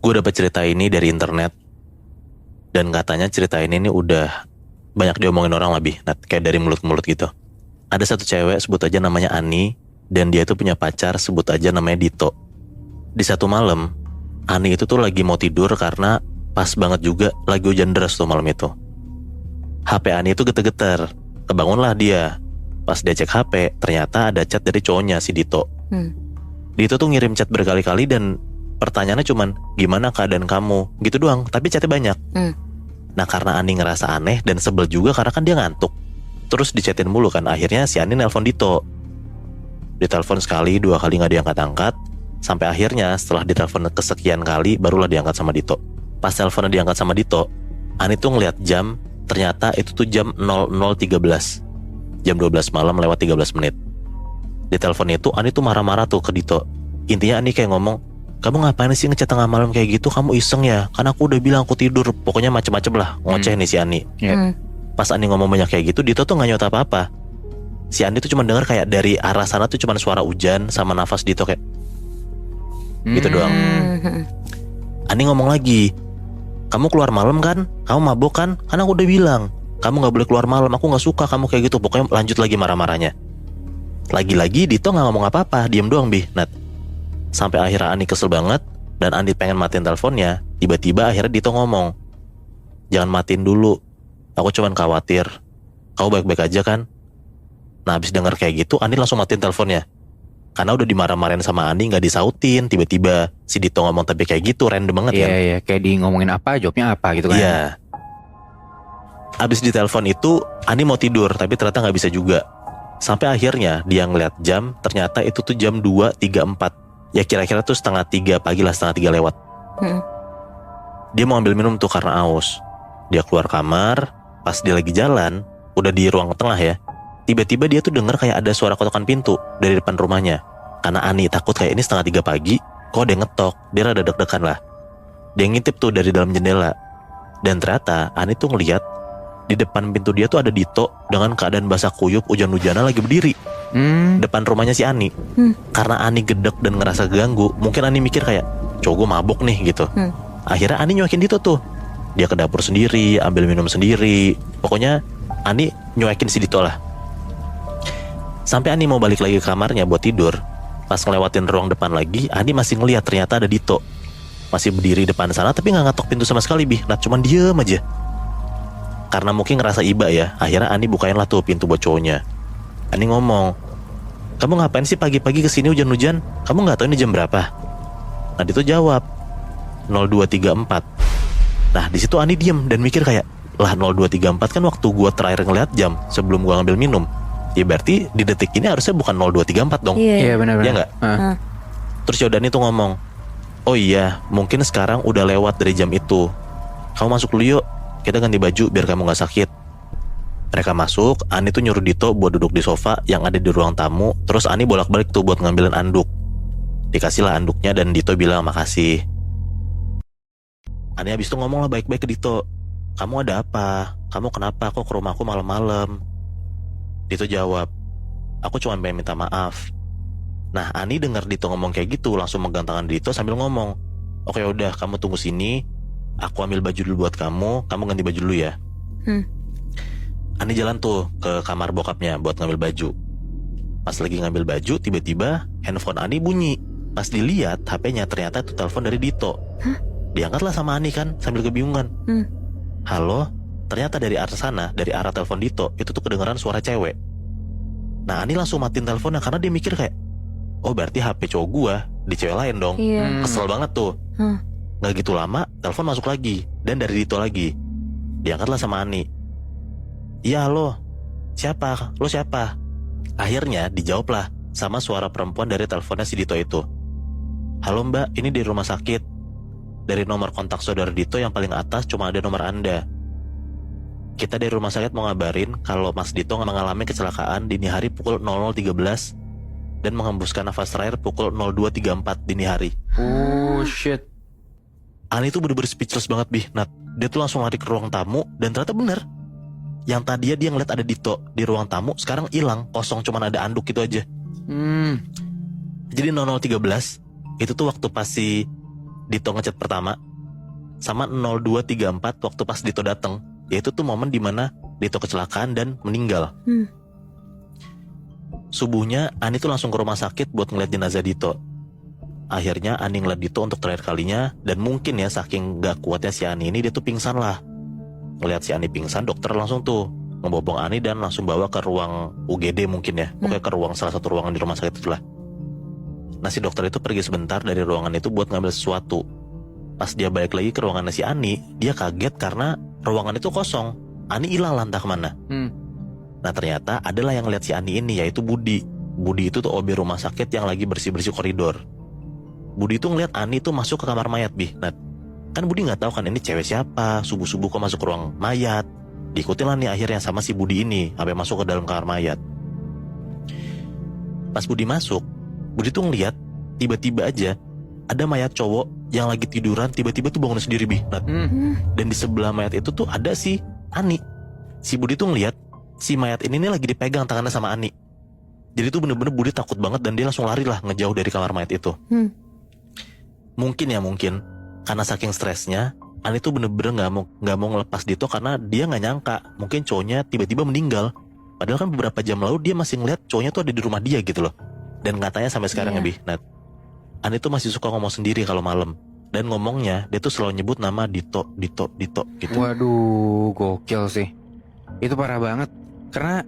Gue dapet cerita ini dari internet. Dan katanya cerita ini nih udah banyak diomongin orang lebih, kayak dari mulut ke mulut gitu. Ada satu cewek, sebut aja namanya Ani. Dan dia itu punya pacar, sebut aja namanya Dito. Di satu malam, Ani itu tuh lagi mau tidur karena pas banget juga lagi hujan deras tuh malam itu. HP Ani itu geter-geter. Kebangunlah dia. Pas dia cek HP, ternyata ada chat dari cowoknya si Dito. Dito tuh ngirim chat berkali-kali dan pertanyaannya cuman gimana keadaan kamu gitu doang, tapi chatnya banyak. Nah karena Ani ngerasa aneh dan sebel juga karena kan dia ngantuk, terus dichatin mulu kan. Akhirnya si Ani nelpon Dito. Ditelepon sekali, dua kali gak diangkat-angkat, sampai akhirnya setelah ditelepon kesekian kali barulah diangkat sama Dito. Pas teleponnya diangkat sama Dito, Ani tuh ngeliat jam, ternyata itu tuh jam 00.13, jam 12 malam lewat 13 menit. Di telepon itu Ani tuh marah-marah tuh ke Dito. Intinya Ani kayak ngomong, kamu ngapain sih ngechat tengah malam kayak gitu? Kamu iseng ya? Kan aku udah bilang aku tidur. Pokoknya macem-macem lah, ngoceh nih si Ani. Pas Ani ngomong banyak kayak gitu, Dito tuh gak nyaut apa-apa. Si Ani tuh cuma denger kayak dari arah sana tuh cuma suara hujan sama nafas Dito kayak gitu doang. Ani ngomong lagi, kamu keluar malam kan? Kamu mabok kan? Kan aku udah bilang kamu gak boleh keluar malam, aku gak suka kamu kayak gitu. Pokoknya lanjut lagi marah-marahnya. Lagi-lagi Dito gak ngomong apa-apa, diem doang Nat. Sampai akhirnya Ani kesel banget dan Ani pengen matiin teleponnya. Tiba-tiba akhirnya Dito ngomong, jangan matiin dulu, aku cuman khawatir kamu baik-baik aja kan. Nah abis denger kayak gitu Ani langsung matiin teleponnya. Karena udah dimarah-marahin sama Ani gak disautin. Tiba-tiba si Dito ngomong tapi kayak gitu, random banget kan. Iya, kayak di ngomongin apa, jawabnya apa gitu kan. Iya. Abis ditelepon itu Ani mau tidur tapi ternyata gak bisa juga. Sampai akhirnya dia ngeliat jam, ternyata itu tuh jam 2.34. Ya kira-kira tuh 2:30 pagi lah, 2:30 lewat. Dia mau ambil minum tuh karena aus. Dia keluar kamar, pas dia lagi jalan, udah di ruang tengah ya. Tiba-tiba dia tuh denger kayak ada suara kotokan pintu dari depan rumahnya. Karena Ani takut kayak ini 2:30 pagi, kok ada yang ngetok. Dia rada deg-degan lah. Dia ngintip tuh dari dalam jendela. Dan ternyata Ani tuh ngeliat di depan pintu dia tuh ada Dito dengan keadaan basah kuyup, hujan-hujanan lagi berdiri depan rumahnya si Ani. Karena Ani gedek dan ngerasa ganggu, mungkin Ani mikir kayak cowok gue mabok nih gitu. Akhirnya Ani nyuekin Dito tuh. Dia ke dapur sendiri, ambil minum sendiri. Pokoknya Ani nyuekin si Dito lah. Sampai Ani mau balik lagi ke kamarnya buat tidur. Pas ngelewatin ruang depan lagi, Ani masih ngeliat ternyata ada Dito masih berdiri depan sana tapi gak ngetok pintu sama sekali Nah cuman diem aja. Karena mungkin ngerasa iba ya, akhirnya Ani bukain lah tuh pintu buat cowoknya. Ani ngomong, kamu ngapain sih pagi-pagi kesini hujan-hujan? Kamu gak tahu ini jam berapa? Nah Dito jawab 02.34. Nah disitu Ani diem dan mikir kayak, lah 02.34 kan waktu gua terakhir ngeliat jam sebelum gua ngambil minum. Ya berarti di detik ini harusnya bukan 02.34 dong. Iya benar-benar. Iya gak? Terus Yodani tuh ngomong, oh iya mungkin sekarang udah lewat dari jam itu. Kamu masuk dulu yuk, kita ganti baju biar kamu gak sakit. Mereka masuk, Ani tuh nyuruh Dito buat duduk di sofa yang ada di ruang tamu. Terus Ani bolak-balik tuh buat ngambilin anduk. Dikasih lah anduknya dan Dito bilang makasih. Ani habis itu ngomong lah baik-baik ke Dito, kamu ada apa? Kamu kenapa kok ke rumahku malam-malam? Dito jawab, aku cuma pengen minta maaf. Nah Ani dengar Dito ngomong kayak gitu langsung megang tangan Dito sambil ngomong, oke udah kamu tunggu sini, aku ambil baju dulu buat kamu ganti baju dulu ya. Ani jalan tuh ke kamar bokapnya buat ngambil baju. Pas lagi ngambil baju, tiba-tiba handphone Ani bunyi. Pas dilihat HP-nya ternyata itu telepon dari Dito. Diangkatlah sama Ani kan sambil kebingungan. Halo, ternyata dari arah sana, dari arah telepon Dito itu tuh kedengeran suara cewek. Nah Ani langsung matiin teleponnya karena dia mikir kayak, oh berarti HP cowok gua di cewek lain dong. Kesel banget tuh. Gak gitu lama telepon masuk lagi dan dari Dito lagi. Diangkatlah sama Ani. Iya halo, siapa? Lo siapa? Akhirnya dijawablah sama suara perempuan dari teleponnya si Dito itu. Halo mbak, ini di rumah sakit. Dari nomor kontak saudara Dito yang paling atas cuma ada nomor anda. Kita dari rumah sakit mau ngabarin kalau Mas Dito mengalami kecelakaan dini hari pukul 00.13 dan menghembuskan nafas terakhir pukul 02.34 dini hari. Oh shit. Ani tuh bener-bener speechless banget Nat. Dia tuh langsung lari ke ruang tamu dan ternyata bener. Yang tadinya dia ngeliat ada Dito di ruang tamu, sekarang hilang, kosong, cuman ada anduk gitu aja. Jadi 00.13 itu tuh waktu pas si Dito ngechat pertama sama 0234 waktu pas Dito datang. Yaitu tuh momen dimana Dito kecelakaan dan meninggal. Subuhnya Ani tuh langsung ke rumah sakit buat ngeliat jenazah Dito. Akhirnya Ani ngeliat Dito untuk terakhir kalinya. Dan mungkin ya saking gak kuatnya si Ani ini, dia tuh pingsan lah. Ngeliat si Ani pingsan, dokter langsung tuh ngebobong Ani dan langsung bawa ke ruang UGD mungkin ya. Pokoknya ke ruang salah satu ruangan di rumah sakit itulah. Nah si dokter itu pergi sebentar dari ruangan itu buat ngambil sesuatu. Pas dia balik lagi ke ruangan si Ani, dia kaget karena ruangan itu kosong. Ani hilang lah entah kemana. Nah ternyata adalah yang ngeliat si Ani ini, yaitu Budi. Budi itu tuh OB rumah sakit yang lagi bersih-bersih koridor. Budi tuh ngeliat Ani tuh masuk ke kamar mayat, Bi. Nah kan Budi nggak tahu kan ini cewek siapa, subuh-subuh kok masuk ke ruang mayat. Diikutin lah nih akhirnya sama si Budi ini sampai masuk ke dalam kamar mayat. Pas Budi masuk, Budi tuh ngeliat tiba-tiba aja ada mayat cowok yang lagi tiduran, tiba-tiba tuh bangun sendiri, Bi. Nah, dan di sebelah mayat itu tuh ada si Ani. Si Budi tuh ngeliat si mayat ini nih lagi dipegang tangannya sama Ani. Jadi tuh bener-bener Budi takut banget dan dia langsung lari lah ngejauh dari kamar mayat itu. Mungkin karena saking stresnya Ani tuh bener-bener nggak mau ngelepas Dito karena dia nggak nyangka mungkin cowoknya tiba-tiba meninggal. Padahal kan beberapa jam lalu dia masih ngeliat cowoknya tuh ada di rumah dia gitu loh. Dan katanya sampai sekarang ya, Bi. Nah, Ani tuh masih suka ngomong sendiri kalau malam. Dan ngomongnya dia tuh selalu nyebut nama Dito gitu. Waduh, gokil sih. Itu parah banget. Karena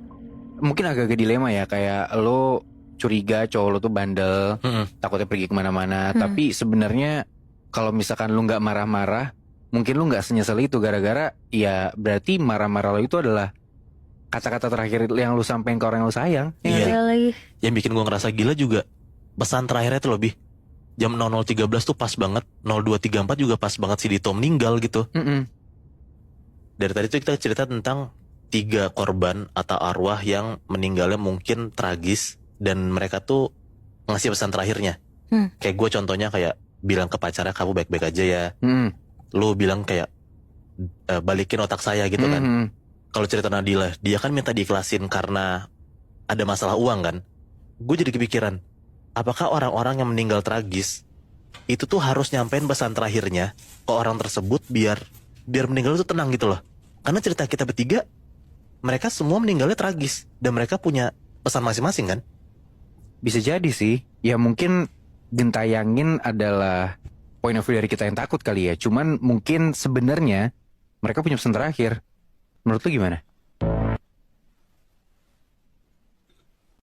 mungkin agak-agak dilema ya, kayak lo curiga cowok lo tuh bandel, takutnya pergi kemana-mana. Tapi sebenarnya kalau misalkan lo nggak marah-marah, mungkin lo nggak senyesal itu gara-gara ya berarti marah-marah lo itu adalah kata-kata terakhir yang lo sampein ke orang yang lo sayang. Iya. lagi. Yang bikin gue ngerasa gila juga pesan terakhirnya tuh lebih jam 00.13 tuh pas banget, 02.34 juga pas banget si Dito meninggal gitu. Dari tadi tuh kita cerita tentang 3 korban atau arwah yang meninggalnya mungkin tragis dan mereka tuh ngasih pesan terakhirnya. Kayak gue contohnya kayak bilang ke pacarnya kamu baik-baik aja ya. Lu bilang kayak balikin otak saya gitu kan. Kalau cerita Nadila, dia kan minta diikhlasin karena ada masalah uang kan. Gue jadi kepikiran, apakah orang-orang yang meninggal tragis itu tuh harus nyampein pesan terakhirnya ke orang tersebut biar meninggal itu tenang gitu loh. Karena cerita kita bertiga, mereka semua meninggalnya tragis dan mereka punya pesan masing-masing kan. Bisa jadi sih. Ya mungkin gentayangin adalah point of view dari kita yang takut kali ya. Cuman mungkin sebenarnya mereka punya pesan terakhir. Menurut lu gimana?